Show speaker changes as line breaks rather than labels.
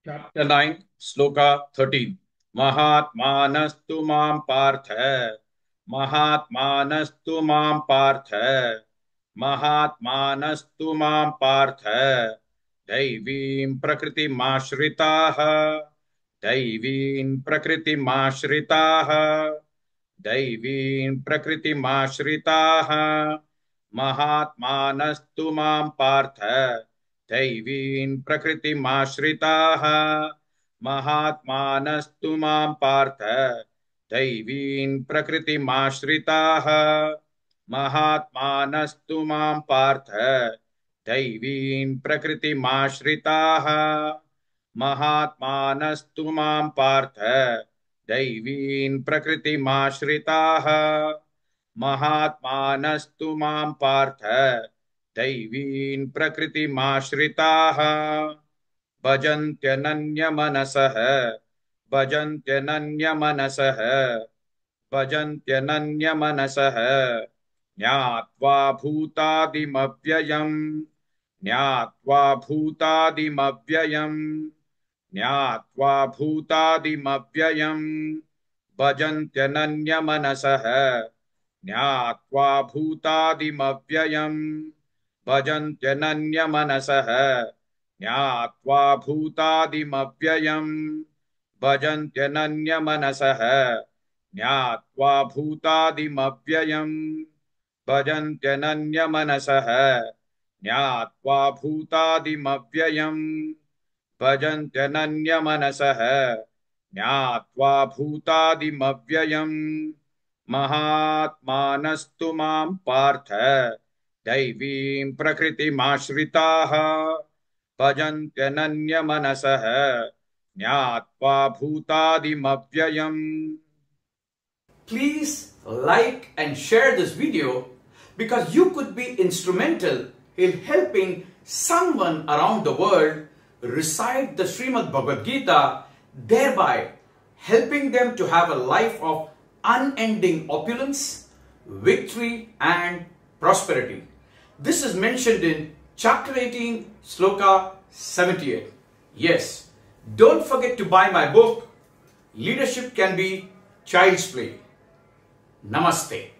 Chapter 9, Sloka 13. Mahatmanastu mam partha. Mahatmanastu mam partha. Mahatmanastu mam partha. Daivim prakritimashritaha. Daivim prakritimashritaha. Daivim prakritimashritaha. Mahatmanastu mam partha. दैवीन् प्रकृतिमाश्रिताः महात्मानस्तु मां पार्थ दैवीन् प्रकृतिमाश्रिताः महात्मानस्तु मां पार्थ दैवीन् प्रकृतिमाश्रिताः महात्मानस्तु मां पार्थ दैवीन् प्रकृतिमाश्रिताः महात्मानस्तु मां पार्थ दैवीन् प्रकृतिमाश्रिताः भजन्त्यनन्यमनसः भजन्त्यनन्यमनसः भजन्त्यनन्यमनसः ज्ञात्वा भूतादिमव्ययम् ज्ञात्वा भूतादिमव्ययम् ज्ञात्वा भूतादिमव्ययम् भजन्त्यनन्यमनसः ज्ञात्वा भूतादिमव्ययम् भजन्त्यनन्यमनसः ज्ञात्वा भूतादिमव्ययम् भजन्त्यनन्यमनसः ज्ञात्वा भूतादिमव्ययम् भजन्त्यनन्यमनसः ज्ञात्वा भूतादिमव्ययम् भजन्त्यनन्यमनसः ज्ञात्वा भूतादिमव्ययम् महात्मानस्तु मां पार्थ दैवीं प्रकृतिमाश्रिताः भजन्त्यनन्यमनसः ज्ञात्वा भूतादिमव्ययम्.
Please like and share this video because you could be instrumental in helping someone around the world recite the Srimad Bhagavad Gita, thereby helping them to have a life of unending opulence, victory and prosperity. This is mentioned in chapter 18, sloka 78. Yes, don't forget to buy my book, Leadership Can Be Child's Play. Namaste.